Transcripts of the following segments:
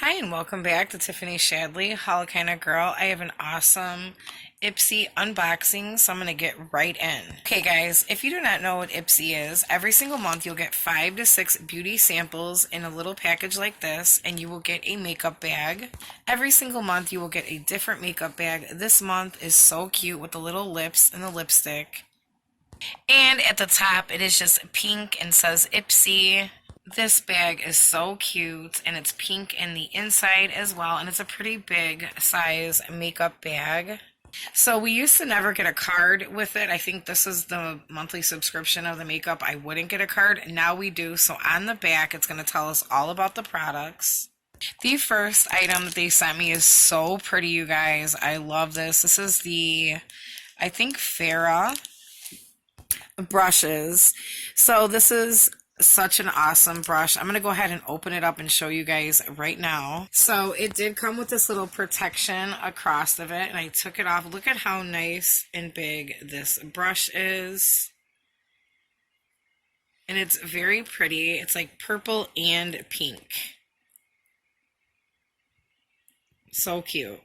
Hi and welcome back to Tiffany Shadley, Holla Kinda Girl. I have an awesome Ipsy unboxing, so I'm going to get right in. Okay guys, if you do not know what Ipsy is, every single month you'll get 5 to 6 beauty samples in a little package like this, and you will get a makeup bag. Every single month you will get a different makeup bag. This month is so cute with the little lips and the lipstick. And at the top it is just pink and says Ipsy. This bag is so cute, and it's pink in the inside as well, and it's a pretty big size makeup bag. So we used to never get a card with it. I think this is the monthly subscription of the makeup. I wouldn't get a card. Now we do. So on the back, it's going to tell us all about the products. The first item that they sent me is so pretty, you guys. I love this. This is the, I think, Farah brushes. So this is such an awesome brush. I'm going to go ahead and open it up and show you guys right now. So it did come with this little protection across of it, and I took it off. Look at how nice and big this brush is. And it's very pretty. It's like purple and pink. So cute.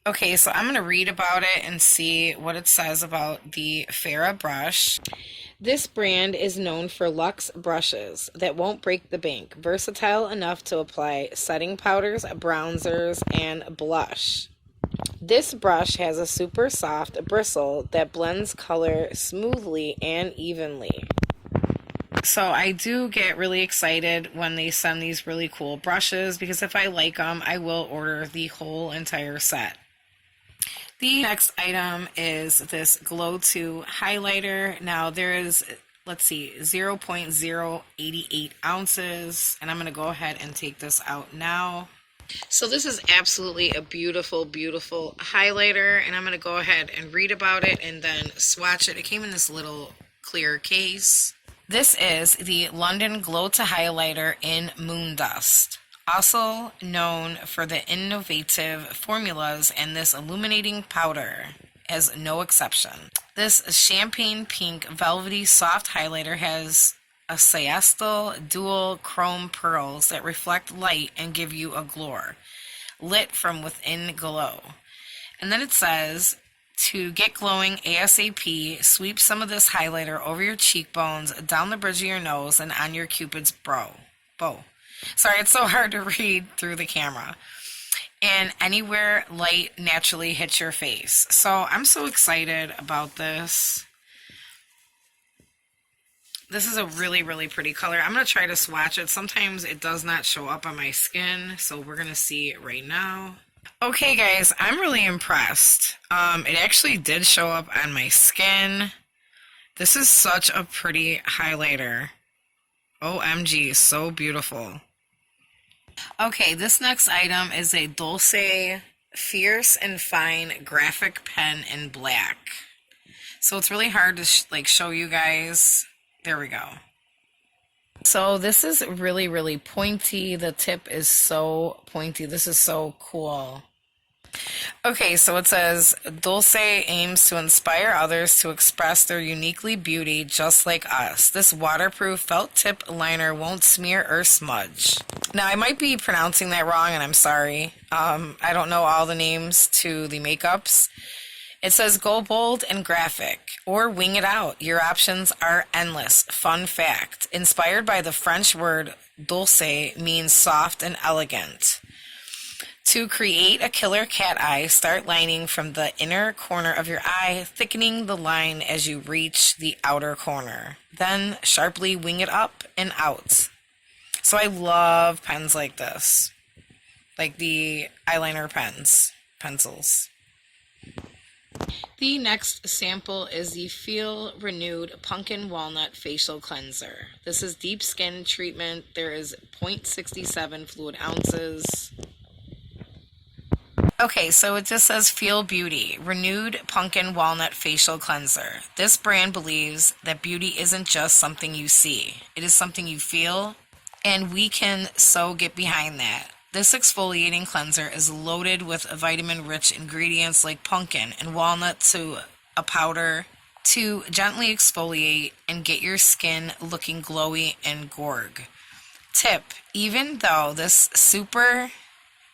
Okay, so I'm going to read about it and see what it says about the Farah brush. This brand is known for luxe brushes that won't break the bank, versatile enough to apply setting powders, bronzers, and blush. This brush has a super soft bristle that blends color smoothly and evenly. So I do get really excited when they send these really cool brushes, because if I like them, I will order the whole entire set. The next item is this Glow 2 highlighter. Now there is, let's see, 0.088 ounces, and I'm going to go ahead and take this out now. So this is absolutely a beautiful, beautiful highlighter, and I'm going to go ahead and read about it and then swatch it. It came in this little clear case. This is the London Glow 2 highlighter in Moon Dust. Also known for the innovative formulas, and this illuminating powder is no exception. This champagne pink velvety soft highlighter has a siestal dual chrome pearls that reflect light and give you a glow, lit from within glow. And then it says, to get glowing ASAP, sweep some of this highlighter over your cheekbones, down the bridge of your nose, and on your Cupid's bow. Sorry, it's so hard to read through the camera. And anywhere light naturally hits your face. So I'm so excited about this. This is a really, really pretty color. I'm going to try to swatch it. Sometimes it does not show up on my skin, so we're going to see it right now. Okay, guys, I'm really impressed. It actually did show up on my skin. This is such a pretty highlighter. OMG, so beautiful. Okay, this next item is a Dulce Fierce and Fine graphic pen in black. So it's really hard to show you guys. There we go. So this is really, really pointy. The tip is so pointy. This is so cool. Okay, so it says, Dulce aims to inspire others to express their uniquely beauty just like us. This waterproof felt tip liner won't smear or smudge. Now, I might be pronouncing that wrong, and I'm sorry. I don't know all the names to the makeups. It says, go bold and graphic, or wing it out. Your options are endless. Fun fact, inspired by the French word dulce, means soft and elegant. To create a killer cat eye, start lining from the inner corner of your eye, thickening the line as you reach the outer corner. Then sharply wing it up and out. So I love pens like this, like the eyeliner pencils. The next sample is the Feel Renewed Pumpkin Walnut Facial Cleanser. This is deep skin treatment. There is 0.67 fluid ounces. Okay, so it just says Feel Beauty, Renewed Pumpkin Walnut Facial Cleanser. This brand believes that beauty isn't just something you see. It is something you feel, and we can so get behind that. This exfoliating cleanser is loaded with vitamin-rich ingredients like pumpkin and walnut to a powder to gently exfoliate and get your skin looking glowy and gorg. Tip, even though this super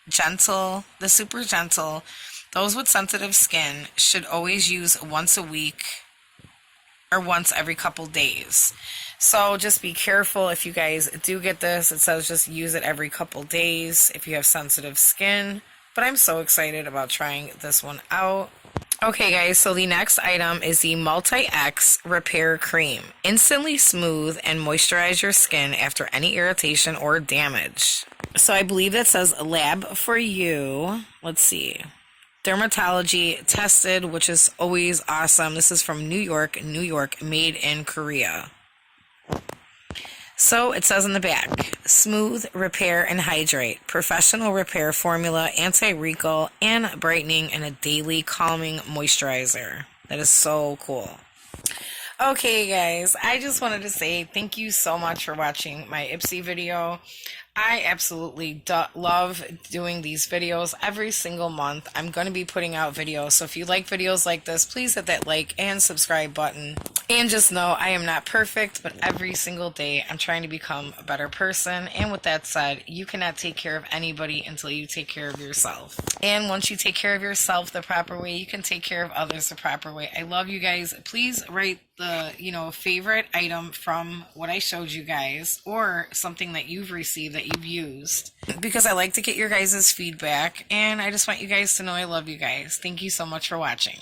gentle, the super gentle. Those with sensitive skin should always use once a week or once every couple days. So just be careful if you guys do get this. It says just use it every couple days if you have sensitive skin. But I'm so excited about trying this one out. Okay guys, so the next item is the Multi-X Repair Cream. Instantly smooth and moisturize your skin after any irritation or damage. So I believe that says lab for you. Let's see. Dermatology tested, which is always awesome. This is from New York, made in Korea. So it says in the back, smooth, repair, and hydrate. Professional repair formula, anti-wrinkle, and brightening, and a daily calming moisturizer. That is so cool. Okay, guys, I just wanted to say thank you so much for watching my Ipsy video. I absolutely love doing these videos every single month. I'm going to be putting out videos, so if you like videos like this, please hit that like and subscribe button. And just know I am not perfect, but every single day I'm trying to become a better person. And with that said, you cannot take care of anybody until you take care of yourself. And once you take care of yourself the proper way, you can take care of others the proper way. I love you guys. Please write the, favorite item from what I showed you guys, or something that you've received that you've used, because I like to get your guys' feedback, and I just want you guys to know I love you guys. Thank you so much for watching.